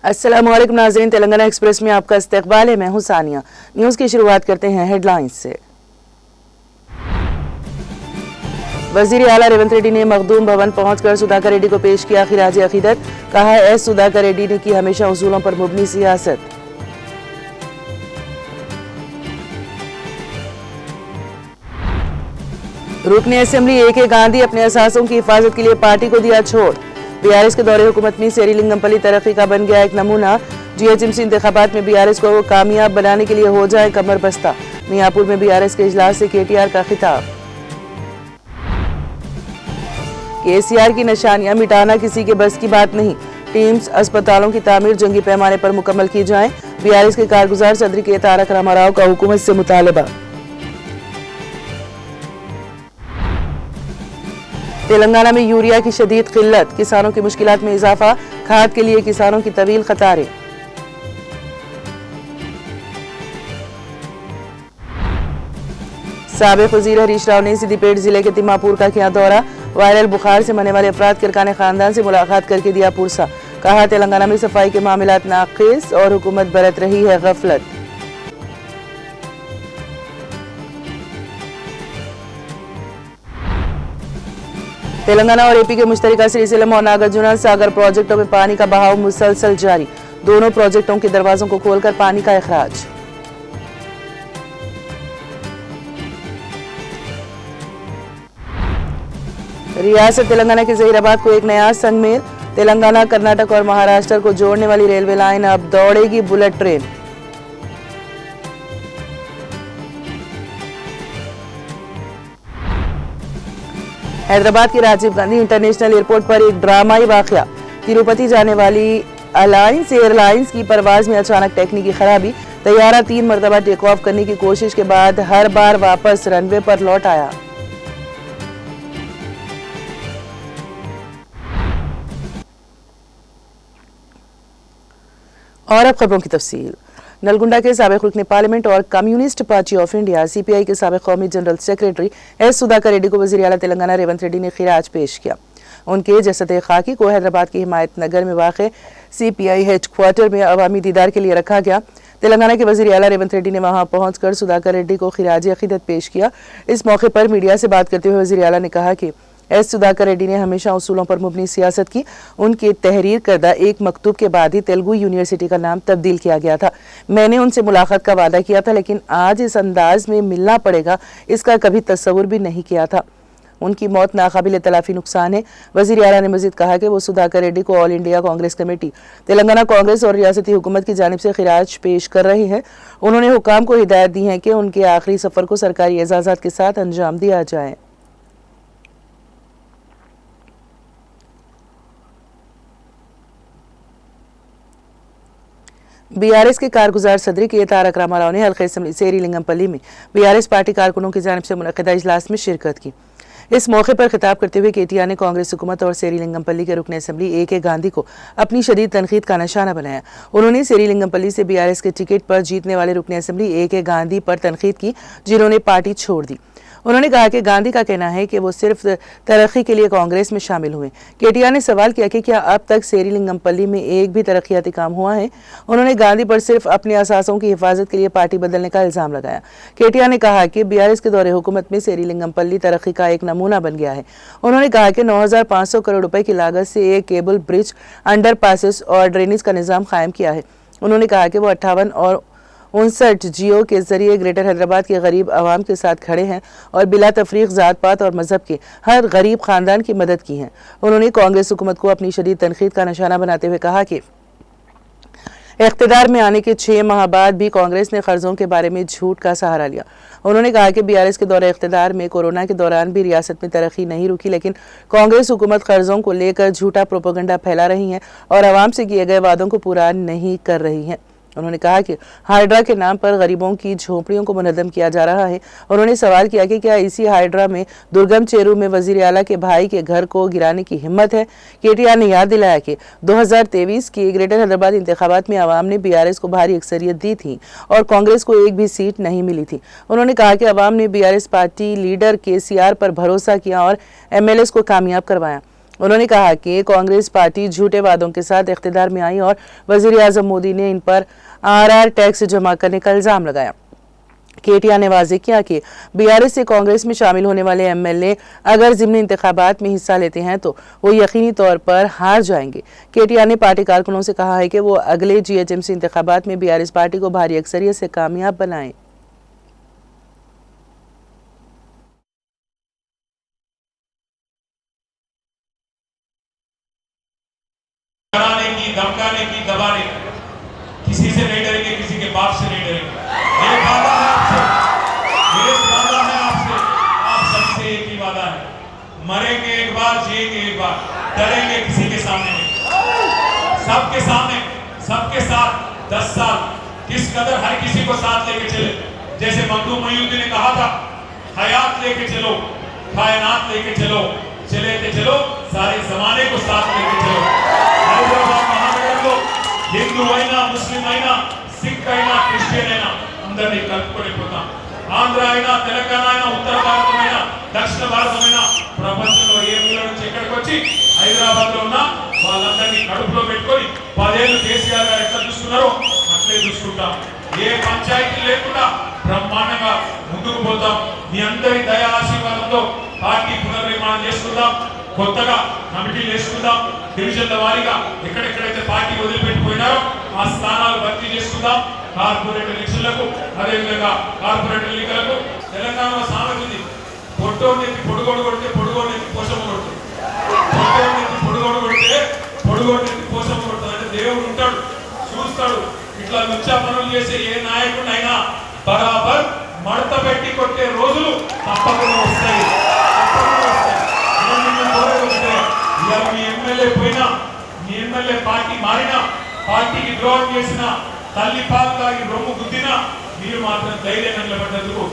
अस्सलाम वालेकुम नाज़रीन, तेलंगाना एक्सप्रेस में आपका इस्तकबाल है। मैं हूं सानिया। न्यूज़ की शुरुआत करते हैं हेडलाइंस से। वज़ीर आला रेवंत रेड्डी ने मखदूम भवन पहुंचकर सुधाकर रेड्डी को पेश किया खिराज अकीदत। कहा एस सुधाकर रेड्डी ने की हमेशा उसूलों पर मुबनी सियासत। रुकने असेंबली ए.के. गांधी अपने असासों की हिफाजत के लिए पार्टी को दिया छोड़। बीआरएस के दौरे हुकूमत में सेरीलिंगमपल्ली तरक्की का बन गया एक नमूना। जीएचएमसी इंतखाबात में बीआरएस को कामयाब बनाने के लिए हो जाए कमर बस्ता। मियापुर में बीआरएस के इजलास से केटीआर का खिताब। केसीआर की निशानियां मिटाना किसी के बस की बात नहीं। टीम्स अस्पतालों की तामीर जंगी पैमाने पर मुकम्मल की जाए। बीआरएस के कारगुजार सदरी के तारक रामाराव का हुकूमत से मुतालबा। तेलंगाना में यूरिया की शदीद किल्लत, किसानों की मुश्किलात में इजाफा। खाद के लिए किसानों की तवील कतारें। साबिक वजीर हरीश राव ने सिद्दीपेट जिले के तिम्मापुर का किया दौरा। वायरल बुखार से मरने वाले अफराद के अरकान खानदान से मुलाकात करके दिया पुरसा। कहा तेलंगाना में सफाई के मामलात नाकिस और हुकूमत बरत रही है गफलत। तेलंगाना और एपी के मुश्तरका श्रीशैलम और नागार्जुना सागर प्रोजेक्टों में पानी का बहाव मुसलसल जारी। दोनों प्रोजेक्टों के दरवाजों को खोलकर पानी का इखराज। रियासत तेलंगाना के जहीराबाद को एक नया संगमेल। तेलंगाना, कर्नाटक और महाराष्ट्र को जोड़ने वाली रेलवे लाइन अब दौड़ेगी बुलेट ट्रेन। हैदराबाद के राजीव गांधी इंटरनेशनल एयरपोर्ट पर एक ड्रामाई वाकया। तिरुपति जाने वाली अलायंस एयरलाइंस की परवाज में अचानक टेक्निकी खराबी। तैयारा 3 मरतबा टेक ऑफ करने की कोशिश के बाद हर बार वापस रनवे पर लौट आया। और अब खबरों की तफसील। नलगुंडा के साबिक रुकने पार्लियामेंट और communist party of India CPI के साबिक कौमी general secretary S Sudhakar Reddy को वज़ीर आला तेलंगाना रेवंत रेड्डी ने खिराज पेश किया। उनके जसद खाकी को हैदराबाद के हिमायत नगर में वाक़ सीपीआई हेडक्वार्टर में अवामी दीदार के लिए रखा गया। तेलंगाना के वज़ीर आला रेवंत रेड्डी ने वहां पहुंचकर सुधाकर रेड्डी को खिराज अकीदत पेश किया। इस मौके पर मीडिया से बात करते हुए वज़ीर आला ने कहा कि एस सुधाकर रेड्डी ने हमेशा उसूलों पर मुबनी सियासत की। उनके तहरीर करदा एक मकतूब के बाद ही तेलुगु यूनिवर्सिटी का नाम तब्दील किया गया था। मैंने उनसे मुलाकात का वादा किया था, लेकिन आज इस अंदाज में मिलना पड़ेगा इसका कभी तस्वुर भी नहीं किया था। उनकी मौत नाकाबिल तलाफी नुकसान है। वज़ीर आला ने मज़ीद कहा कि वो सुधाकर रेड्डी को all India Congress committee, Telangana Congress और रियासती हुकूमत की जानिब से खिराज पेश कर रहे हैं। उन्होंने हुकाम को हिदायत दी है कि उनके आखिरी सफ़र को सरकारी एजाज़ात के साथ अंजाम दिया जाए। बीआरएस के कारगुजार सदरी के तारक रामाराव ने हल्के असेंबली सेरीलिंगमपल्ली में बीआरएस पार्टी कारकुनों की जानिब से मुनक्किदा इजलास में शिरकत की। इस मौके पर खिताब करते हुए केटीआर ने कांग्रेस हुकूमत और सेरीलिंगमपल्ली के रुकने असेंबली ए.के. गांधी को अपनी शदीद तनकीद का निशाना बनाया। उन्होंने सेरीलिंगमपल्ली से बीआरएस के टिकट पर जीतने वाले रुकने असेंबली ए.के. गांधी पर तनकीद की, जिन्होंने पार्टी छोड़ दी। उन्होंने कहा कि गांधी का कहना है कि वो सिर्फ तरक्की के लिए कांग्रेस में शामिल हुए। केटीआर ने सवाल किया कि क्या अब तक सेरीलिंगमपल्ली में एक भी तरक्याती काम हुआ है। उन्होंने गांधी पर सिर्फ अपने असासों की हिफाजत के लिए पार्टी बदलने का इल्जाम लगाया। केटीआर ने कहा कि बीआरएस के दौरे हुकूमत में सेरीलिंगमपल्ली तरक्की का एक नमूना बन गया है। उन्होंने कहा कि 9,500 करोड़ रुपए की लागत से एक केबल ब्रिज, अंडर पासेस और ड्रेनेज का निज़ाम कायम किया है। उन्होंने कहा कि वो 58 और 59 जियो के जरिए ग्रेटर हैदराबाद के गरीब आवाम के साथ खड़े हैं और बिला तफरीक ज़ात पात और मजहब के हर गरीब खानदान की मदद की है। उन्होंने कांग्रेस हुकूमत को अपनी शदीद तनकीद का निशाना बनाते हुए कहा कि इख्तिदार में आने के 6 माह बाद भी कांग्रेस ने कर्जों के बारे में झूठ का सहारा लिया। उन्होंने कहा कि बीआरएस के दौरे इख्तिदार में कोरोना के दौरान भी रियासत में तरक्की नहीं रुकी, लेकिन कांग्रेस हुकूमत कर्जों को लेकर झूठा प्रोपेगेंडा फैला रही है और आवाम से किए गए वादों को पूरा नहीं कर रही है। उन्होंने कहा कि हाइड्रा के नाम पर गरीबों की झोपड़ियों को मुनद्दम किया जा रहा है। उन्होंने सवाल किया कि क्या इसी हाइड्रा में दुर्गम चेरू में वजीर आला के भाई के घर को गिराने की हिम्मत है। केटीआर ने याद दिलाया कि 2023 की ग्रेटर हैदराबाद इंतखाबात में आवाम ने बीआरएस को भारी अक्सरियत दी थी और कांग्रेस को एक भी सीट नहीं मिली थी। उन्होंने कहा कि आवाम ने बीआरएस पार्टी लीडर केसीआर पर भरोसा किया और एमएलए को कामयाब करवाया। उन्होंने कहा कि कांग्रेस पार्टी झूठे वादों के साथ इख्तिदार में आई और वजीर आजम मोदी ने इन पर आरआर टैक्स जमा करने का इल्जाम लगाया। केटीआर ने वाज़ेह किया कि बीआरएस से कांग्रेस में शामिल होने वाले एमएलए अगर ज़िमनी इंतखाबात में हिस्सा लेते हैं तो वो यकीनी तौर पर हार जाएंगे। केटीआर ने पार्टी कारकुनों से कहा है कि वो अगले जीएचएमसी इंतखाबात में बीआरएस पार्टी को भारी अक्सरियत से कामयाब बनाएं। धमकाने की, दबाने की, किसी से नहीं डरेंगे, किसी के बाप से नहीं डरेंगे। ये वादा है आपसे, ये वादा है आपसे, आप सबसे एक ही वादा है, मरेंगे एक बार, जिएंगे एक बार, डरेंगे किसी के सामने नहीं। सबके सामने, सबके साथ 10 साल किस कदर हर किसी को साथ लेके चले। जैसे मखदूम मोइनुद्दीन ने कहा था, हयात लेके चलो, कायनात लेके चलो, चले चलो सारे जमाने को साथ लेके चलो। हैदराबाद महानगर को हिंदू అయినా ముస్లిం అయినా సిక్ అయినా క్రిస్టియన్ అయినా అందరినీ కలుపుకొని పోతాం। ఆంధ్ర అయినా తెలంగాణ అయినా ఉత్తర భారతమైనా దక్షిణ భారతమైనా ప్రపంచంలో ఏ మూల నుంచి ఎక్కడికి వచ్చి హైదరాబాద్ లో ఉన్న వాళ్ళందరినీ కడుపులో పెట్టుకొని 10 ఏళ్ళు కేసీఆర్ గారు ఎట్లా చూస్తున్నారో అట్లే చూసుకుంటాం। ఏ పంచాయతీ లేకుండా బ్రహ్మాండంగా ముందుకు పోతాం। మీ అందరి దయ ఆశీర్వాదంతో పార్టీ పునర్నిర్మాణం చేసుకుందాం। కొత్తగా కమిటీలు వేసుకుందాం। డివిజన్ల వారీగా ఎక్కడెక్కడైతే పార్టీ వదిలిపెట్టిపోయినారో ఆ స్థానాలు భర్తీ చేసుకుందాం। కార్పొరేట్ ఎలక్షన్లకు అదేవిధంగా కార్పొరేట్ ఎన్నికలకు తెలంగాణలో సామెత ఉంది, పొట్టోడెత్తి పొడుగోడు కొడితే పొడుగోడెత్తి పోషమ్మ కొడుతుంది, పొట్టోడెత్తి పొడుగోడు కొడితే పొడుగోడెత్తి పోషమ్మ కొడుతుంది। అంటే దేవుడు ఉంటాడు, చూస్తాడు। ఇట్లా లుచ్చా పనులు చేసే ఏ నాయకుడినైనా బరాబర్ మడత పెట్టి కొట్టే రోజులు తప్పకుండా వస్తాయి, తప్పకుండా వస్తాయి। మీ ఎమ్మెల్యే పోయినా, మీ ఎమ్మెల్యే పార్టీ మారినా, పార్టీకి ద్రోహం చేసినా, తల్లి పాలు తాగి రొమ్ము గుద్దినా మీరు మాత్రం ధైర్యంగా నిలబడ్డందుకు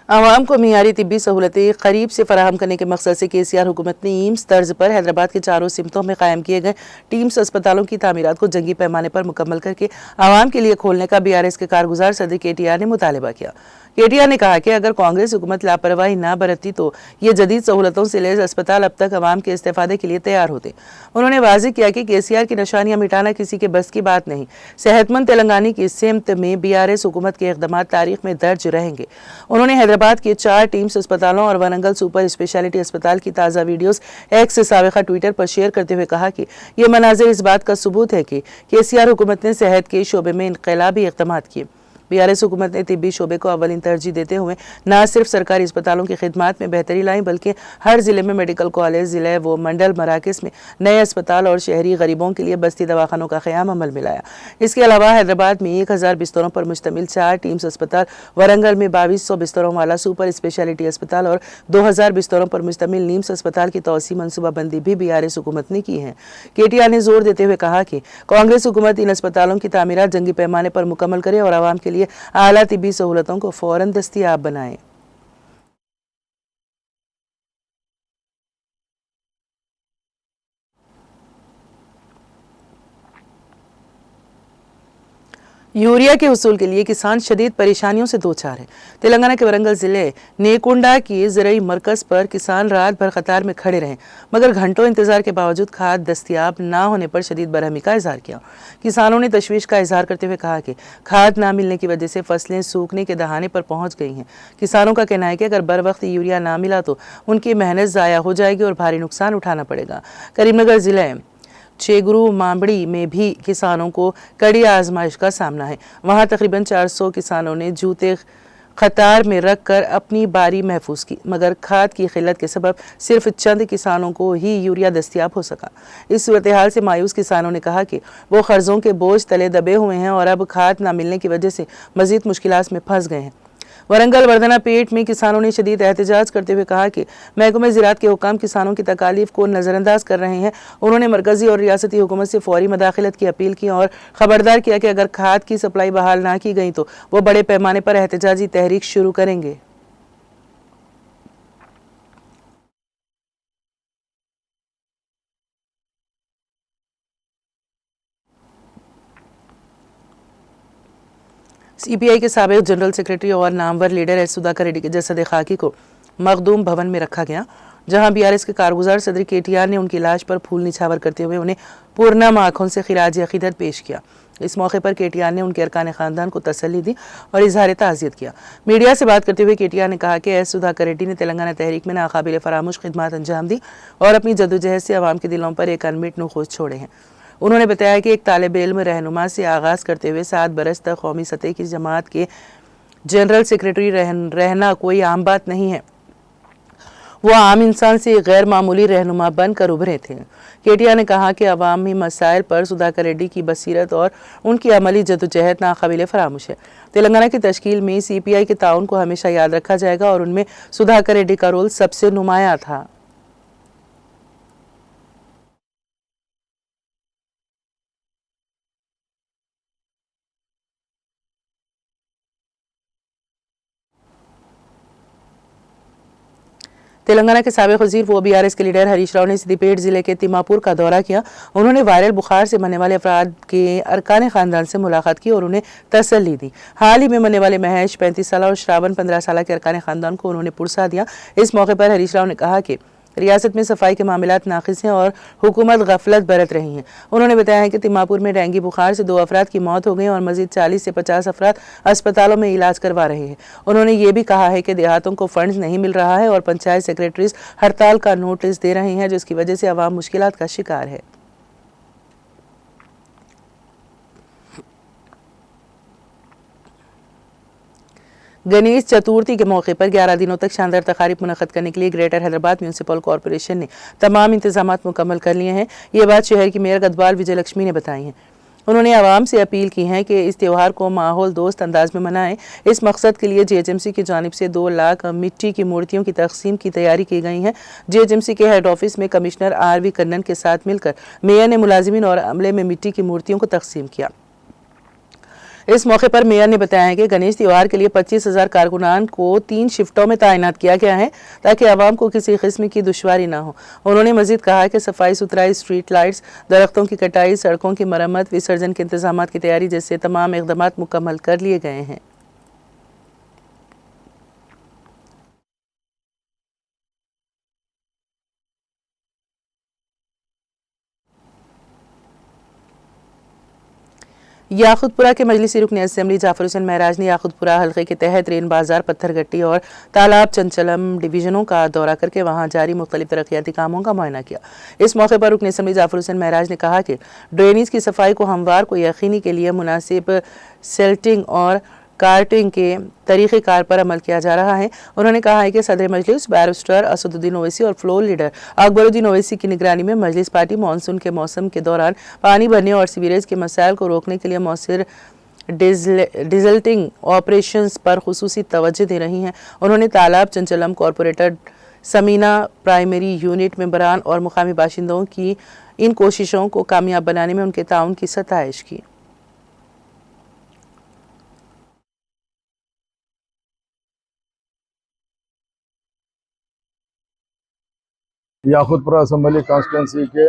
आवाम को मियारी तिब्बी सहूलतें करीब से फराहम करने के मकसद से केसीआर हुकूमत ने एम्स तर्ज पर हैदराबाद के चारों सिमतों में कायम किए गए टीम्स अस्पतालों की तामीरात को जंगी पैमाने पर मुकम्मल करके आवाम के लिए खोलने का बीआरएस के कारगुजार सदर केटीआर ने मुतालबा किया। केटीआर ने कहा कि अगर कांग्रेस हुकूमत लापरवाही न बरतती तो ये जदीद सहूलतों से लैस अस्पताल अब तक आवाम के इस्तेफादे के लिए तैयार होते। उन्होंने वाज़ेह किया कि केसीआर की निशानियां मिटाना किसी के बस की बात नहीं। सेहतमंद तेलंगाना की सिमत में बीआरएस हुकूमत के इक़दाम तारीख में दर्ज रहेंगे। उन्होंने हैदराबाद के 4 टीम्स अस्पतालों और वरंगल सुपर स्पेशलिटी अस्पताल की ताज़ा वीडियोस एक्स साबिक़ा ट्विटर पर शेयर करते हुए कहा कि ये मनाज़िर इस बात का सबूत है कि केसीआर हुकूमत ने सेहत के शोबे में इनकलाबी इक़दाम किए। बीआरएस हुकूमत ने तिब्बी शोबे को अव्वलीन तरजीह देते हुए न सिर्फ सरकारी अस्पतालों की खिदमात में बेहतरी लाई बल्कि हर जिले में मेडिकल कॉलेज, जिले व मंडल मराकज़ में नए अस्पताल और शहरी गरीबों के लिए बस्ती दवाखानों का क़याम अमल में लाया। इसके अलावा हैदराबाद में 1000 बिस्तरों पर मुश्तमिल 4 टीम्स अस्पताल, वरंगल में 2200 बिस्तरों वाला सुपर स्पेशलिटी अस्पताल और 2000 बिस्तरों पर मुश्तमिल नीम्स अस्पताल की तौसी मनसूबाबंदी भी बीआरएस हुकूमत ने की है। केटीआर ने जोर देते हुए कहा कि कांग्रेस हुकूमत इन अस्पतालों की तामीरात जंगी पैमाने पर मुकम्मल करे और आवाम के लिए आला तिब्बी सहूलतों को फौरन दस्तयाब बनाएं। यूरिया के हुसूल के लिए किसान शदीद परेशानियों से दो चार है। तेलंगाना के वरंगल जिले नेकुंडा की ज़राई मरकज़ पर किसान रात भर कतार में खड़े रहे मगर घंटों इंतजार के बावजूद खाद दस्तियाब ना होने पर शदीद बरहमी का इजहार किया। किसानों ने तशवीश का इजहार करते हुए कहा कि खाद ना मिलने की वजह से फसलें सूखने के दहाने पर पहुंच गई हैं। किसानों का कहना है कि अगर बर वक्त यूरिया ना मिला तो उनकी मेहनत ज़ाया हो जाएगी और भारी नुकसान उठाना पड़ेगा। करीमनगर जिले चेगुरु मामड़ी में भी किसानों को कड़ी आजमाइश का सामना है। वहां तकरीबन 400 किसानों ने जूते कतार में रखकर अपनी बारी महफूज की मगर खाद की किल्लत के सबब सिर्फ चंद किसानों को ही यूरिया दस्तियाब हो सका। इस सूरत हाल से मायूस किसानों ने कहा कि वो कर्जों के बोझ तले दबे हुए हैं और अब खाद ना मिलने की वजह से मजीद मुश्किलात में फंस गए हैं। वरंगल वर्धना पेट में किसानों ने शदीद एहतजाज करते हुए कहा कि महकमे ज़राअत के हुकाम किसानों की तकालीफ को नज़रअंदाज कर रहे हैं। उन्होंने मरकजी और रियासती हुकूमत से फौरी मदाखलत की अपील की और खबरदार किया कि अगर खाद की सप्लाई बहाल ना की गई तो वो बड़े पैमाने पर एहतजाजी तहरीक शुरू करेंगे। सीपीआई के साबिक जनरल सेक्रेटरी और नामवर लीडर एस सुधाकर रेड्डी के जसद खाकी को मखदूम भवन में रखा गया, जहां बीआरएस के कारगुजार सदर केटीआर ने उनकी लाश पर फूल निछावर करते हुए उन्हें पुरनम आंखों से खिराज अकीदत पेश किया। इस मौके पर केटीआर ने उनके अरकान खानदान को तसल्ली दी और इजहार ताज़ियत किया। मीडिया से बात करते हुए केटीआर ने कहा कि एस सुधाकर रेड्डी ने तेलंगाना तहरीक में नाकाबिल फरामोश खिदमत अंजाम दी और अपनी जद्दोजहद से अवाम के दिलों पर एक अनमिट नखूश छोड़े हैं। उन्होंने बताया कि एक तालिब इल्म रहनुमा से आगाज़ करते हुए 7 बरस तक कौमी सतह की जमात के जनरल सेक्रेटरी रहना कोई आम बात नहीं है। वो आम इंसान से गैर मामूली रहनुमा बनकर उभरे थे। केटीआर ने कहा कि अवामी मसाइल पर सुधाकर रेड्डी की बसीरत और उनकी अमली जद्दोजहद नाकाबिल फरामोश है। तेलंगाना की तश्कील में सीपीआई के ताउन को हमेशा याद रखा जाएगा और उनमें सुधाकर रेड्डी का रोल सबसे नुमाया था। तेलंगाना के साबिक वज़ीर व बीआरएस के लीडर हरीश राव ने सिद्दीपेट जिले के तिमापुर का दौरा किया। उन्होंने वायरल बुखार से मरने वाले अफराद के अरकान खानदान से मुलाकात की और उन्हें तसल्ली दी। हाल ही में मरने वाले महेश 35 साल और श्रावण 15 साल के अरकान खानदान को उन्होंने पुरसा दिया। इस मौके पर हरीश राव ने कहा कि रियासत में सफाई के मामलात नाक़िस हैं और हुकूमत गफलत बरत रही है। उन्होंने बताया है कि तिमापुर में डेंगू बुखार से 2 अफराद की मौत हो गई और मजीद 40 से 50 अफराद अस्पतालों में इलाज करवा रहे हैं। उन्होंने ये भी कहा है कि देहातों को फंड्स नहीं मिल रहा है और पंचायत सेक्रेटरीज हड़ताल का नोटिस दे रहे हैं, जिसकी वजह से अवाम मुश्किलात का शिकार है। गणेश चतुर्थी के मौके पर 11 दिनों तक शानदार तकारीब मुनक़्क़द करने के लिए ग्रेटर हैदराबाद म्यूनसिपल कॉरपोरेशन ने तमाम इंतजामात मुकम्मल कर लिए हैं। ये बात शहर की मेयर गदवाल विजय लक्ष्मी ने बताई है। उन्होंने आवाम से अपील की है कि इस त्यौहार को माहौल दोस्त अंदाज में मनाएं। इस मकसद के लिए जीएचएमसी की जानिब से 2 लाख मिट्टी की मूर्तियों की तकसीम की तैयारी की गई है। जीएचएमसी के हेड ऑफिस में कमिश्नर आरवी कन्नन के साथ मिलकर मेयर ने मुलाजिमीन और अमले में मिट्टी की मूर्तियों को तकसीम किया। इस मौके पर मेयर ने बताया है कि गणेश त्यौहार के लिए 25,000 कारकुनान को 3 शिफ्टों में तैनात किया गया है ताकि आवाम को किसी किस्म की दुश्वारी ना हो। उन्होंने मजीद कहा कि सफाई सुथराई, स्ट्रीट लाइट्स, दरख्तों की कटाई, सड़कों की मरम्मत, विसर्जन के इंतजाम की तैयारी जैसे तमाम इक़दाम मुकम्मल कर लिए गए हैं। याखुतपुरा के मजलिसी रुकन असेंबली जाफर हुसैन महराज ने याखुतपुरा हल्के के तहत रेन बाजार, पत्थरगट्टी और तालाब चंचलम डिवीजनों का दौरा करके वहां जारी मुख्तलिफ तरक्याती कामों का मुआयना किया। इस मौके पर रुकन असेंबली जाफर हुसैन महराज ने कहा कि ड्रेनेज की सफाई को हमवार को यकीनी के लिए मुनासिब सेल्टिंग और कार्टिंग के तरीक़ेकार पर अमल किया जा रहा है। उन्होंने कहा है कि सदर मजलिस बैरिस्टर असदुद्दीन ओवैसी और फ्लोर लीडर अकबरुद्दीन ओवैसी की निगरानी में मजलिस पार्टी मानसून के मौसम के दौरान पानी भरने और सीवरेज के मसाइल को रोकने के लिए मौसर डिजल्टिंग ऑपरेशंस पर खुसूसी तवज्जो दे रही हैं। उन्होंने तालाब चंचलम कॉरपोरेटर समीना प्राइमरी यूनिट मेंबरान और मुकामी बाशिंदों की इन कोशिशों को कामयाब बनाने में उनके ताउन की सताइश की। याखुतपुरा असम्बली कॉन्स्टिट्यूंसी के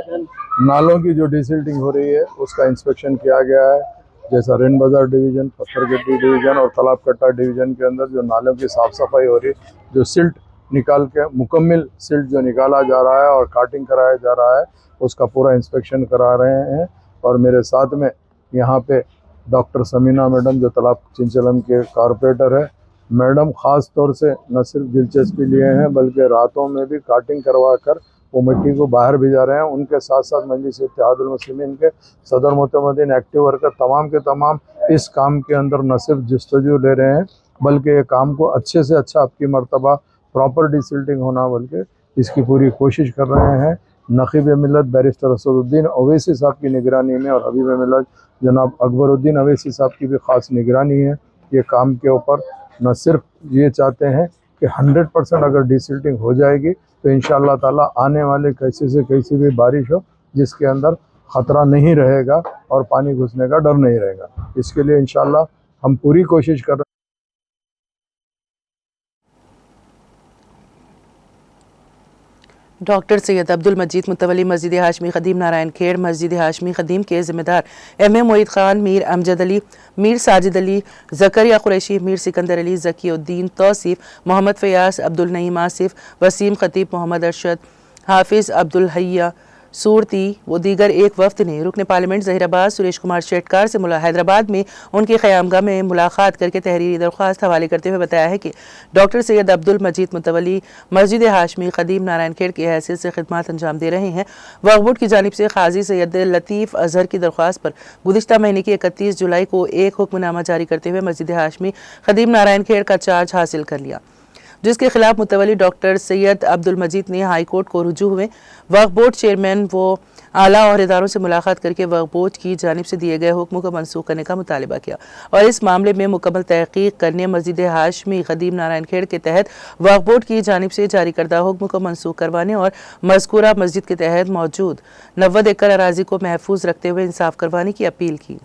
नालों की जो डिसिल्टिंग हो रही है उसका इंस्पेक्शन किया गया है। जैसा रेन बाजार डिवीज़न, पत्थरगट्टी डिवीज़न और तालाब कट्टा डिवीज़न के अंदर जो नालों की साफ़ सफाई हो रही है, जो सिल्ट निकाल के मुकम्मल सिल्ट जो निकाला जा रहा है और काटिंग कराया जा रहा है, उसका पूरा इंस्पेक्शन करा रहे हैं। और मेरे साथ में यहाँ पे डॉक्टर समीना मैडम जो तालाब चिंचलम के कॉरपोरेटर है, मैडम ख़ास तौर से न सिर्फ दिलचस्पी लिए हैं बल्कि रातों में भी काटिंग करवा कर वो मिट्टी को बाहर भिजा रहे हैं। उनके साथ साथ मजलिस इत्तेहादुल मुस्लिमीन के सदर मोतमदीन एक्टिव वर्कर तमाम के तमाम इस काम के अंदर न सिर्फ जस्तजू ले रहे हैं बल्कि ये काम को अच्छे से अच्छा आपकी मर्तबा प्रॉपर डिसिल्टिंग होना बल्कि इसकी पूरी कोशिश कर रहे हैं। नक़ीब मिल्लत बैरिस्टर असदुद्दीन ओवैसी साहब की निगरानी में और हबीब मिल्लत जनाब अकबरुद्दीन ओवैसी साहब की भी ख़ास निगरानी है। ये काम के ऊपर न सिर्फ ये चाहते हैं कि 100% अगर डिसिल्टिंग हो जाएगी तो इंशाअल्लाह ताला आने वाले कैसी से कैसी भी बारिश हो जिसके अंदर ख़तरा नहीं रहेगा और पानी घुसने का डर नहीं रहेगा। इसके लिए इंशाअल्लाह हम पूरी कोशिश कर रहे हैं। डॉक्टर सैयद अब्दुल मजीद मुतवली मस्जिद हाशमी खदीम नारायण खेड़ मस्जिद हाशमी खदीम के ज़िम्मेदार एम ए मोईद खान, मीर अमजद अली, मीर साजिद अली, ज़करिया कुरैशी, मीर सिकंदर अली, ज़कीउद्दीन तौसीफ, मोहम्मद फ़याज़, अब्दुल नईम आसिफ, वसीम खतीब, मोहम्मद अरशद, हाफिज़ अब्दुल हय्या सूरती व दीगर एक वफ्द ने रुकन पार्लियामेंट ज़हीराबाद सुरेश कुमार शेटकार से हैदराबाद में उनकी क़यामगाह में मुलाकात करके तहरीरी दरख्वास्त हवाले करते हुए बताया है कि डॉक्टर सैयद अब्दुल मजीद मुतवली मस्जिद हाशमी खदीम नारायण खेड़ की हैसियत से खिदमत अंजाम दे रहे हैं। वक्फ बोर्ड की जानिब से काजी सैयद लतीफ़ अजहर की दरख्वास्त पर गुज़िश्ता महीने की 31 जुलाई को एक हुक्मनामा जारी करते हुए मस्जिद हाशमी खदीम नारायण खेड़ का चार्ज हासिल कर लिया, जिसके खिलाफ मुतवली डॉक्टर सैयद अब्दुल मजीद ने हाई कोर्ट को रुजू हुए वक्फ बोर्ड चेयरमैन व आला और इदारों से मुलाकात करके वक्फ बोर्ड की जानिब से दिए गए हुक्म को मनसूख करने का मुतालिबा किया और इस मामले में मुकम्मल तहकीक करने मस्जिद हाशमी खदीम नारायण खेड़ के तहत वक्फ बोर्ड की जानिब से जारी करदा हुक्म को मनसूख करवाने और मज़कूरा मस्जिद के तहत मौजूद 90 एकड़ अराजी को महफूज रखते हुए इंसाफ करवाने की अपील की।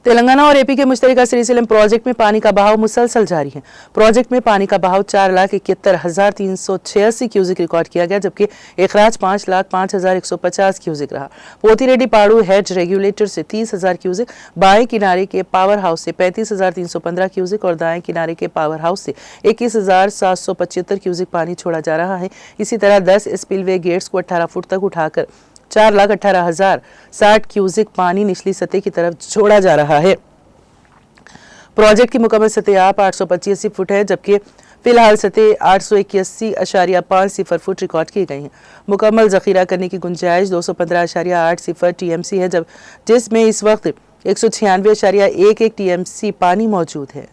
तेलंगाना और एपी के मुश्तरका सिरिसिलम प्रोजेक्ट में पानी का बहाव मुसलसल जारी है। प्रोजेक्ट में पानी का बहाव 4,71,386 क्यूजिक रिकॉर्ड किया गया, जबकि इखराज 5,05,150 क्यूजिक रहा। पोतीरेड्डी पाड़ू हेड रेगुलेटर से 30,000 क्यूजिक, बाएं किनारे के पावर हाउस से 35,315 क्यूजिक और दाएं किनारे के पावर हाउस से 21,775 क्यूजिक पानी छोड़ा जा रहा है। इसी तरह 10 स्पिलवे गेट्स को 18 फुट तक उठाकर 4,18,060 क्यूजिक पानी निचली सतह की तरफ छोड़ा जा रहा है। प्रोजेक्ट की मुकम्मल सतह 885 फुट है, जबकि फिलहाल सतह 881.50 फुट रिकॉर्ड की गई है। मुकम्मल जखीरा करने की गुंजाइश 215.80 TMC है, जिसमें इस वक्त 196.11 TMC पानी मौजूद है।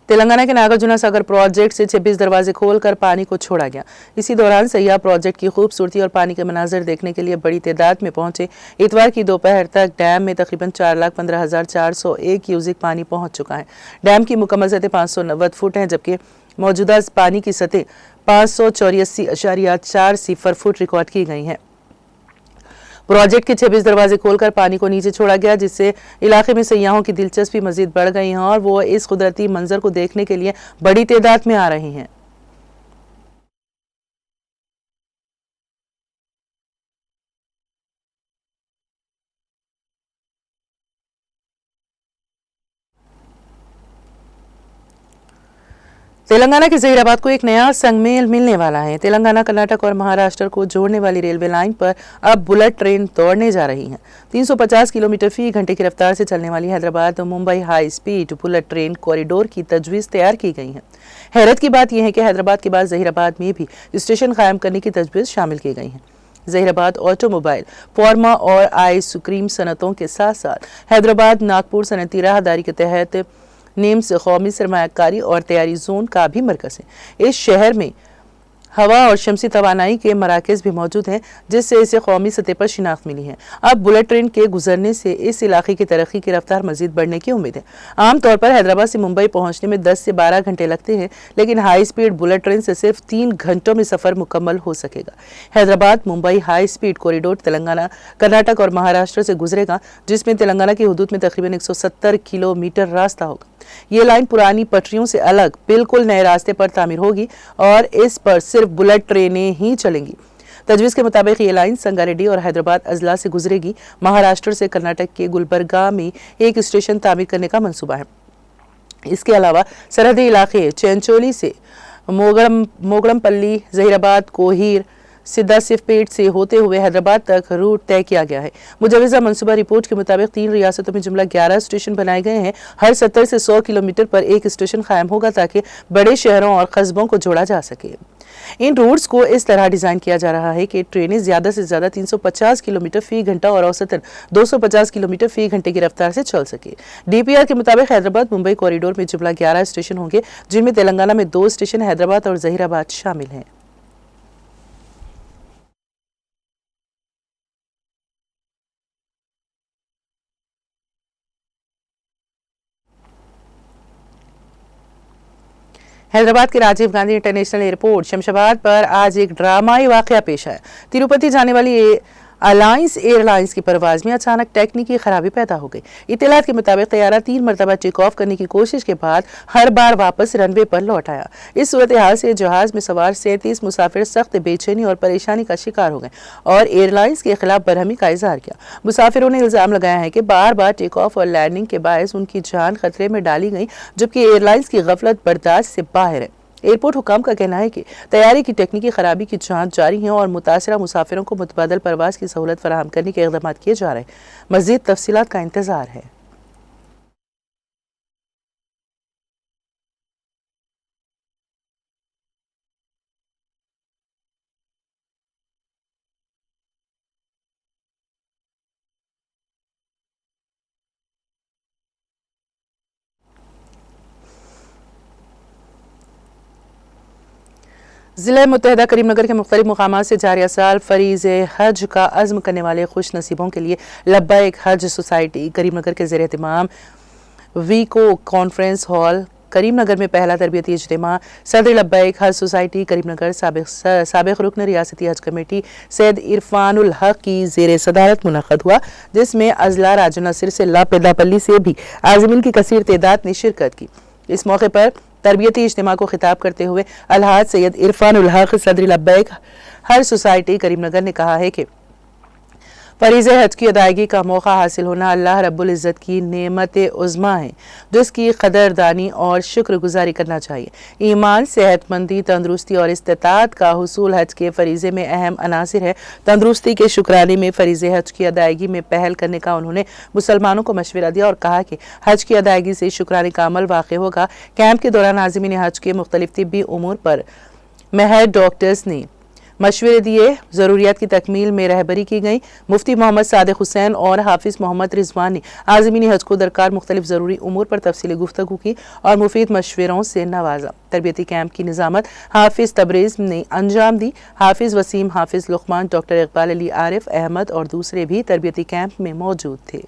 तेलंगाना के नागार्जुना सागर प्रोजेक्ट से 26 दरवाजे खोलकर पानी को छोड़ा गया। इसी दौरान सैयाह प्रोजेक्ट की खूबसूरती और पानी के मनाजर देखने के लिए बड़ी तादाद में पहुंचे। इतवार की दोपहर तक डैम में तकरीबन 4,15,401 क्यूजिक पानी पहुंच चुका है। डैम की मुकम्मल सतह 590 फुट है, जबकि मौजूदा पानी की सतह 584.40 फुट रिकॉर्ड की गई है। प्रोजेक्ट के 26 दरवाजे खोलकर पानी को नीचे छोड़ा गया, जिससे इलाके में सैयाहों की दिलचस्पी मजीद बढ़ गई है और वो इस कुदरती मंजर को देखने के लिए बड़ी तादाद में आ रहे हैं। तेलंगाना के ज़हीराबाद को एक नया संगमेल मिलने वाला है। तेलंगाना, कर्नाटक और महाराष्ट्र को जोड़ने वाली रेलवे लाइन पर अब बुलेट ट्रेन दौड़ने जा रही है। 350 किलोमीटर फी घंटे की रफ्तार से चलने वाली Hyderabad Mumbai high speed bullet train corridor की तजवीज़ तैयार की गई है। हैरत की बात यह है कि हैदराबाद के बाद ज़हीराबाद में भी स्टेशन कायम करने की तजवीज़ शामिल की गई है। ज़हीराबाद ऑटोमोबाइल, फार्मा और आइसक्रीम सनतों के साथ साथ हैदराबाद नागपुर सनती राहदारी के तहत नेम्स कौमी सरमायाकारी और तैयारी जोन का भी मरकज़ है। इस शहर में हवा और शमसी तवानाई के मराकज़ भी मौजूद हैं, जिससे इसे कौमी सतह पर शिनाख्त मिली है। अब बुलेट ट्रेन के गुजरने से इस इलाके की तरक्की की रफ्तार मजीद बढ़ने की उम्मीद है। आमतौर पर हैदराबाद से मुंबई पहुंचने में 10 से 12 घंटे लगते हैं, लेकिन हाई स्पीड बुलेट ट्रेन से सिर्फ 3 घंटों में सफ़र मुकम्मल हो सकेगा। Hyderabad Mumbai high speed corridor Telangana, Karnataka और महाराष्ट्र से गुजरेगा, जिसमें तेलंगाना की हदूद में तकरीबन 170 किलोमीटर रास्ता होगा। ये लाइन पुरानी पटरियों से अलग बिल्कुल नए रास्ते पर तामीर होगी और इस पर सिर्फ बुलेट ट्रेनें ही चलेंगी। तजवीज़ के मुताबिक ये लाइन संगारेड्डी और हैदराबाद अजला से गुजरेगी। महाराष्ट्र से कर्नाटक के गुलबर्गा में एक स्टेशन तामीर करने का मंसूबा है। इसके अलावा सरहदी इलाके चेंचोली से मोगड़मपल्ली, ज़हीराबाद, कोहीर, सिद्धा सिफपेट से होते हुए हैदराबाद तक रूट तय किया गया है। मुजवजा मनसूबा रिपोर्ट के मुताबिक 3 रियासतों में जुमला 11 स्टेशन बनाए गए हैं। हर 70 से 100 किलोमीटर पर एक स्टेशन कायम होगा ताकि बड़े शहरों और कस्बों को जोड़ा जा सके। इन रूट्स को इस तरह डिजाइन किया जा रहा है कि ट्रेनें ज्यादा से ज्यादा 350 किलोमीटर फी घंटा और औसतन 250 किलोमीटर फी घंटे की रफ्तार से चल सके। डीपीआर के मुताबिक हैदराबाद मुंबई कॉरिडोर में जुमला 11 स्टेशन होंगे, जिनमें तेलंगाना में 2 स्टेशन हैदराबाद और जहीराबाद शामिल हैं। हैदराबाद के राजीव गांधी इंटरनेशनल एयरपोर्ट शमशाबाद पर आज एक ड्रामाई वाकया पेश आया। तिरुपति जाने वाली अलायंस एयरलाइंस की परवाज में अचानक टेक्निकी खराबी पैदा हो गई। इत्तलात के मुताबिक तैयारा 3 मरतबा टेक ऑफ करने की कोशिश के बाद हर बार वापस रनवे पर लौट आया। इस सूरत हाल से जहाज में सवार 37 मुसाफिर सख्त बेचैनी और परेशानी का शिकार हो गए और एयरलाइंस के खिलाफ बरहमी का इजहार किया। मुसाफिरों ने इल्जाम लगाया है कि बार बार टेक ऑफ और लैंडिंग के बायस उनकी जान खतरे में डाली गई, जबकि एयरलाइंस की गफलत बर्दाश्त से बाहर है। एयरपोर्ट हुकाम का कहना है कि तैयारी की टेक्निकी खराबी की जांच जारी है और मुतासरा मुसाफिरों को मुतबादल परवाज की सहूलत फराहम करने के इक़दाम किए जा रहे हैं। मज़ीद तफसीलात का इंतजार है। ज़िला मुत्तहदा करीमनगर के मुख्तलिफ मुकामात से जारिया साल फरीज़ हज का अज़्म करने वाले खुश नसीबों के लिए लब्बैक हज सोसाइटी करीमनगर के ज़ेर एहतमाम वीको कॉन्फ्रेंस हॉल करीमनगर में पहला तरबियती इज्तिमा सदर लब्बैक हज सोसाइटी करीमनगर साबिक़ रुकन रियासती हज कमेटी सैयद इरफानुल हक की ज़ेर सदारत मुनक़्क़द हुआ, जिसमें अजला राजू नसीर से लापेदापल्ली से भी आज़मीन की कसीर तादाद ने शिरकत की। इस मौके पर तरबियती इज्तिमा को खिताब करते हुए अलहाज सैयद इरफानुल हक सदर लब्बैक हज सोसाइटी करीमनगर ने कहा है कि फरीज़ हज की अदायगी का मौका हासिल होना अल्लाह रब्बुल इज़्ज़त की नेमत उज़्मा है, जिसकी कदरदानी और शुक्रगुजारी करना चाहिए। ईमान, सेहतमंदी, तंदुरुस्ती और इस्तिताअत का हुसूल हज के फरीज़े में अहम अनासिर है। तंदुरुस्ती के शुक्राने में फरीज़ हज की अदायगी में पहल करने का उन्होंने मुसलमानों को मशवरा दिया और कहा कि हज की अदायगी से शुक्राने का अमल वाक़ होगा। कैंप के दौरान आज़मीन हज के मुख्तलिफ तिब्बी उमूर पर महर डॉक्टर्स ने मशवरे दिए, ज़रूरियात की तकमील में रहबरी की गई। मुफ्ती मोहम्मद सादिक हुसैन और हाफिज़ मोहम्मद रिजवान ने आज़मीन हज को दरकार मुख्तलिफ ज़रूरी उमूर पर तफसीली गुफ्तगू की और मुफीद मशवरों से नवाजा। तरबियती कैंप की निज़ामत हाफिज़ तबरेज़ ने अंजाम दी। हाफिज़ वसीम, हाफिज़ लुक़मान, डॉक्टर इकबाल अली आरिफ अहमद और दूसरे भी तरबियती कैंप में मौजूद थे।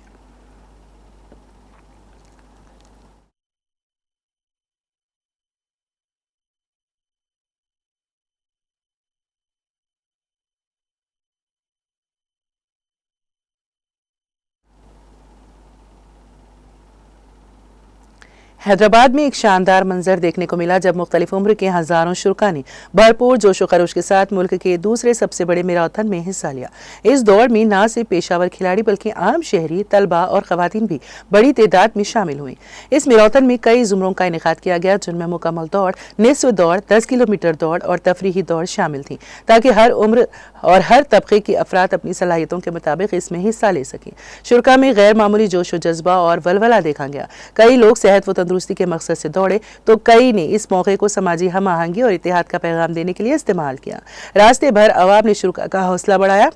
हैदराबाद में एक शानदार मंजर देखने को मिला जब मुख्तलिफ उम्र के हजारों शुरा ने भरपूर जोशो खरोश के साथ मुल्क के दूसरे सबसे बड़े मैराथन में हिस्सा लिया। इस दौड़ में न सिर्फ पेशावर खिलाड़ी बल्कि आम शहरी, तलबा और खवातीन भी बड़ी तादाद में शामिल हुई। इस मैराथन में कई जुमरों का इनेकाद किया गया, जिनमें मुकम्मल दौड़, निस्फ दौड़, 10 किलोमीटर दौड़ और तफरीही दौड़ शामिल थी, ताकि हर उम्र और हर तबके के अफराद अपनी सलाहियतों के मुताबिक इसमें हिस्सा ले सकें। शुरा में गैर मामूली जोश व जज्बा और वलवला देखा गया। कई लोग सेहत व तंदुरुस्ती के मकसद से दौड़े तो कई ने इस मौके को समाजी हम आहंगी और इत्तेहाद का पैगाम देने के लिए इस्तेमाल किया। रास्ते भर अवाम ने शुरा का हौसला बढ़ाया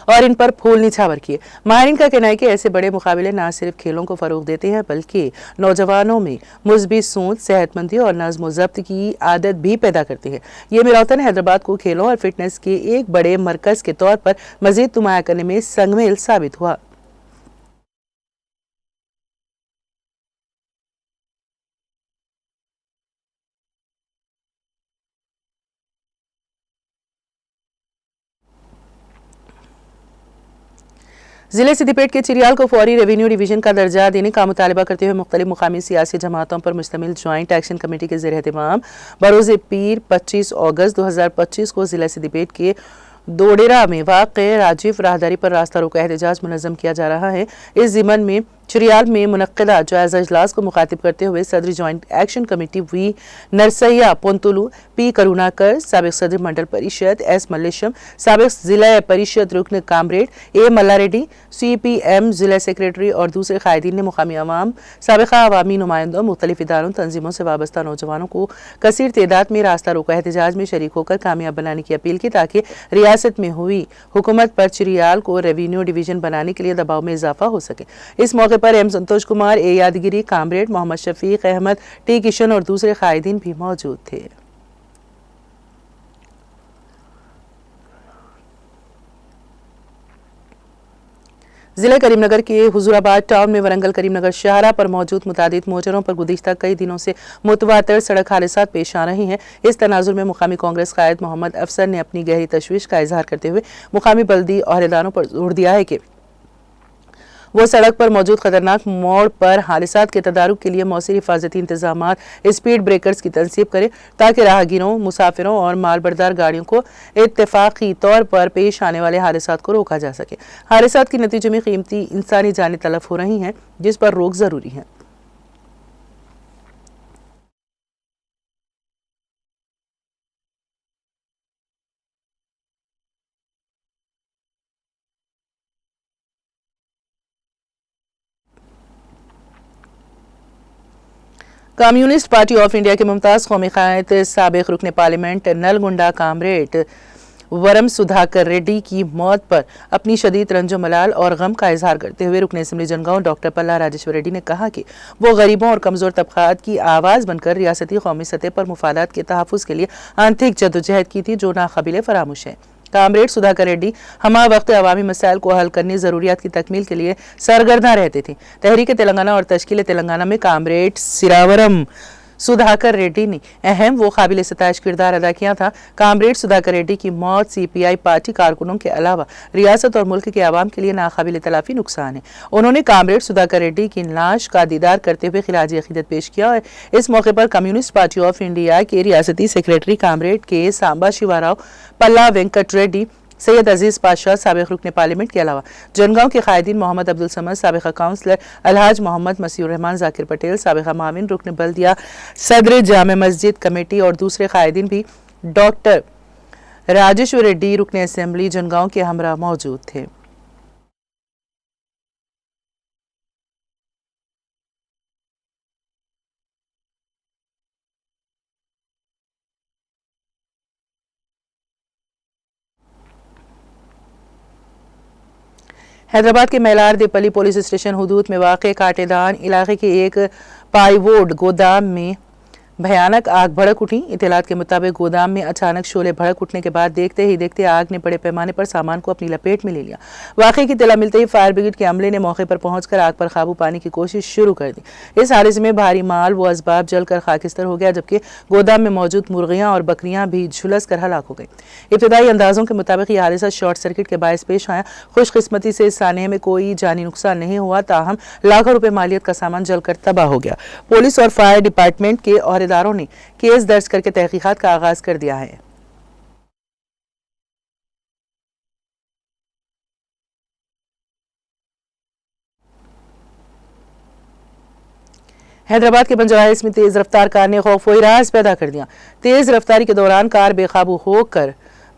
और इन पर फूल निछावर किए। माहिरीन का कहना है कि ऐसे बड़े मुकाबले न सिर्फ खेलों को फ़रोग देते हैं बल्कि नौजवानों में मुस्बित सोच, सेहतमंदी और नज़्म व ज़ब्त की आदत भी पैदा करते हैं। ये मैराथन हैदराबाद को खेलों और फिटनेस के एक बड़े मरकज़ के तौर पर मज़ीद नुमाया करने में संगमेल साबित हुआ। जिले सिद्दीपेट के चिरियाल को फौरी रेवेन्यू डिवीजन का दर्जा देने का मुतालबा करते हुए मुख्तलिफ मुकामी सियासी जमातों पर मुश्तमिल ज्वाइंट एक्शन कमेटी के ज़ेर एहतमाम बरोज़ पीर 25 अगस्त 2025 को जिला सिद्दीपेट के दोडेरा में वाक़ राजीव राहदारी पर रास्ता रोका एहतजाज मुनज़्ज़म किया जा रहा है। इस ज़िमन में चिरियाल में मुनक्किदा जायजा इजलास को मुखातिब करते हुए सदर joint action committee V Narsaiah Pontulu, P Karunakar, साबिक सदर मंडल परिषद एस मल्लेशम, साबिक जिला परिषद रुकन कामरेड ए मल्लारेड्डी, CPM जिला सेक्रेटरी और दूसरे कायदीन ने मुकामी अवाम, साबिका अवामी नुमाइंदों, मुख्तलिफ इदारों तंजीमों से वाबस्ता नौजवानों को कसीर तादाद में रास्ता रोका एहतजाज में शरीक होकर कामयाब बनाने की अपील की ताकि रियासत में हुई हुकूमत पर चिरियाल को रेवेन्यू डिवीजन बनाने के लिए दबाव में इजाफा हो सके। इस मौके पर M संतोष कुमार, ए यादगिरी, कामरेड, मोहम्मद शफीक अहमद, टी किशन और दूसरे कायदीन भी मौजूद थे। जिला करीमनगर के हुजूराबाद टाउन में वरंगल करीमनगर शाहरा पर मौजूद मुतादिद मोटरों पर गुज़िश्ता कई दिनों से मुतवातर सड़क हादसात पेश आ रही हैं। इस तनाजुर में मुकामी कांग्रेस कायद मोहम्मद अफसर ने अपनी गहरी तशवीश का इजहार करते हुए मुकामी बल्दी अहदेदारों पर जोर दिया है कि वो सड़क पर मौजूद खतरनाक मोड़ पर हादसात के तदारुक के लिए मौसरी हिफाजती इंतजामात, स्पीड ब्रेकर्स की तनसीब करें ताकि राहगीरों, मुसाफिरों और मालबरदार गाड़ियों को इत्तेफाकी तौर पर पेश आने वाले हादसात को रोका जा सके। हादसात के नतीजे में कीमती इंसानी जानें तलफ हो रही हैं, जिस पर रोक जरूरी है। कम्युनिस्ट पार्टी ऑफ इंडिया के मुमताज़ कौमी क़ायद साबिक़ रुकन पार्लियामेंट नलगुंडा कामरेड वरम सुधाकर रेड्डी की मौत पर अपनी शदीद रंजो मलाल और गम का इजहार करते हुए रुकन असम्बली जनगांव डॉक्टर पल्ला राजेश्वर रेड्डी ने कहा कि वो गरीबों और कमज़ोर तबक़ात की आवाज़ बनकर रियासती कौमी सतह पर मुफादात के तहफ़्फ़ुज़ के लिए आंतरिक जद्दोजहद की थी, जो नाक़ाबिल फरामोश है। कामरेड सुधाकर रेड्डी हमा वक्त अवामी मसाइल को हल करने ज़रूरियात की तकमील के लिए सरगर्दा रहते थे। तहरीक तेलंगाना और तश्कील तेलंगाना में कामरेड सिरावरम सुधाकर रेड्डी ने अहम व काबिल सताइश किरदार अदा किया था। कामरेड सुधाकर रेड्डी की मौत CPI पार्टी कारकुनों के अलावा रियासत और मुल्क के आवाम के लिए नाकाबिल तलाफी नुकसान है। उन्होंने कामरेड सुधाकर रेड्डी की लाश का दीदार करते हुए खिराज अकीदत पेश किया और इस मौके पर कम्युनिस्ट पार्टी ऑफ इंडिया के रियासती सेक्रेटरी कामरेड के सांबा शिवाराव, पल्ला वेंकट रेड्डी, सैयद अजीज पाशाह साबिक़ रुकन पार्लियामेंट के अलावा जनगांव के कायदीन मोहम्मद अब्दुल समद, साबिक़ा काउंसलर अलहाज मोहम्मद मसीहुर रहमान ज़ाकिर पटेल, साबिक़ा माविन रुकन बल्दिया, सदर जामे मस्जिद कमेटी और दूसरे कायदीन भी डॉक्टर राजेश्वर रेड्डी रुकन असम्बली जनगांव के हमरा मौजूद थे। हैदराबाद के मेलार देपली पुलिस स्टेशन हुदूद में वाक़ काटेदान इलाके के एक पाईवोड गोदाम में भयानक आग भड़क उठी। इत्तलात के मुताबिक गोदाम में अचानक शोले भड़क उठने के बाद देखते ही देखते आग ने बड़े पैमाने पर सामान को अपनी लपेट में ले लिया। वाक़े की इत्तला मिलते ही फायर ब्रिगेड के अमले ने मौके पर पहुंचकर आग पर काबू पाने की कोशिश शुरू कर दी। इस हादसे में भारी माल व असबाब जलकर खाकिस्तर हो गया, जबकि गोदाम में मौजूद मुर्गियां और बकरियां भी झुलस कर हलाक हो गई। इब्तदाई अंदाजों के मुताबिक यह हादसा शॉर्ट सर्किट के बायस पेश आया। खुशकिस्मती से इस सानहे में कोई जानी नुकसान नहीं हुआ, ताहम लाखों रुपए मालियत का सामान जलकर तबाह हो गया। पुलिस और फायर डिपार्टमेंट के अहदेदारों ने केस दर्ज करके तहकीकात का आगाज कर दिया है। हैदराबाद के बंजारा में तेज रफ्तार कार ने खौफ व इराज पैदा कर दिया। तेज रफ्तारी के दौरान कार बेकाबू होकर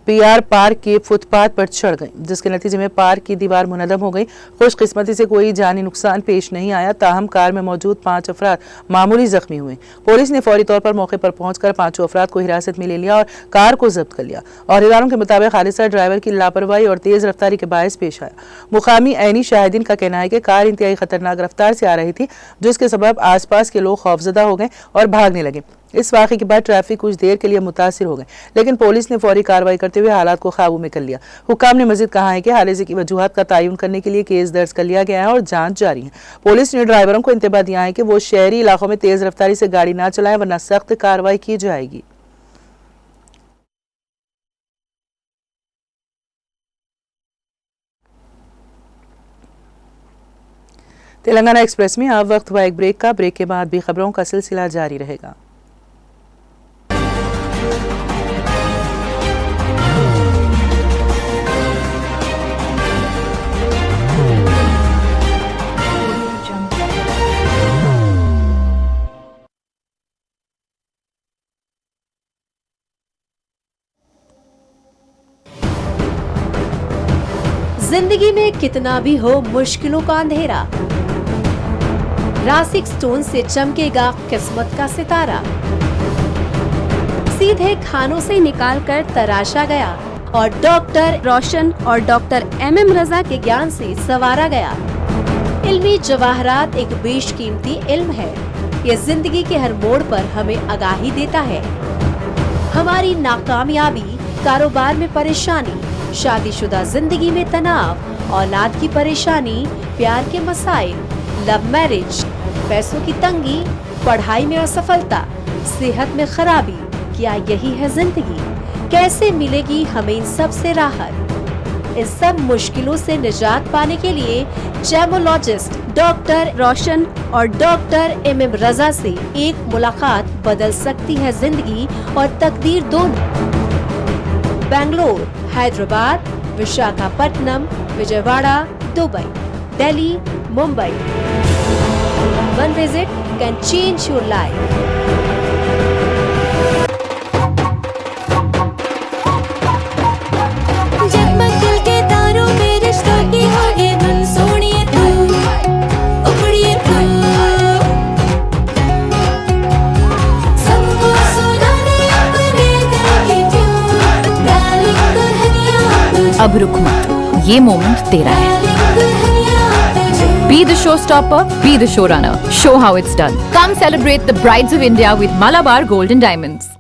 PR पार्क के फुटपाथ पर चढ़ गई, जिसके नतीजे में पार्क की दीवार मुनहदम हो गई। खुशकिस्मती से कोई जानी नुकसान पेश नहीं आया, ताहम कार में मौजूद 5 अफराद मामूली जख्मी हुए। पुलिस ने फौरी तौर पर मौके पर पहुंचकर 5 अफराद को हिरासत में ले लिया और कार को जब्त कर लिया। और इदारों के मुताबिक हादसा ड्राइवर की लापरवाही और तेज रफ्तारी के बायस पेश आया। मुकामी ऐनी शाहिदीन का कहना है कि कार इंतहाई खतरनाक रफ्तार से आ रही थी, जिसके सबब आसपास के लोग खौफजदा हो गए और भागने लगे। इस वाक़े के बाद ट्रैफिक कुछ देर के लिए मुतासिर हो गए, लेकिन पुलिस ने फौरी कार्रवाई करते हुए हालात को काबू में कर लिया। हुक्काम ने मजीद कहा है कि हादसे की वजूहात का तयन करने के लिए केस दर्ज कर लिया गया है और जांच जारी है। पुलिस ने ड्राइवरों को इंतबाह दिया है कि वो शहरी इलाकों में तेज रफ्तारी से गाड़ी ना चलाएं, वरना सख्त कार्रवाई की जाएगी। तेलंगाना एक्सप्रेस में अब वक्त हुआ एक ब्रेक का। ब्रेक के बाद भी खबरों का सिलसिला जारी रहेगा। जिंदगी में कितना भी हो मुश्किलों का अंधेरा, रासिक स्टोन से चमकेगा किस्मत का सितारा। सीधे खानों से निकालकर तराशा गया और डॉक्टर रोशन और डॉक्टर MM रजा के ज्ञान से संवारा गया। इल्मी जवाहरात एक बेशकीमती इल्म है। ये जिंदगी के हर मोड़ पर हमें आगाही देता है। हमारी नाकामयाबी, कारोबार में परेशानी, शादीशुदा जिंदगी में तनाव, औलाद की परेशानी, प्यार के मसाइल, लव मैरिज, पैसों की तंगी, पढ़ाई में असफलता, सेहत में खराबी, क्या यही है जिंदगी? कैसे मिलेगी हमें इन सब से राहत? इन सब मुश्किलों से निजात पाने के लिए जेमोलॉजिस्ट डॉक्टर रोशन और डॉक्टर MM रजा से एक मुलाकात बदल सकती है जिंदगी और तकदीर दोनों। Bangalore, Hyderabad, Visakhapatnam, Vijayawada, Dubai, Delhi, Mumbai. One visit can change your life. जगमग दिल के तारों में रिश्तों की होगी धुन, सोनिए तू, उखड़िए तू, सबको सुनाने अपने दिल की ट्यून, डार्लिंग दुल्हनिया तुझे, अब रुक मत, ये मोमेंट तेरा है। डार्लिंग दुल्हनिया तुझे। Be the showstopper, be the showrunner. Show how it's done. Come celebrate the Brides of India with Malabar Gold and Diamonds.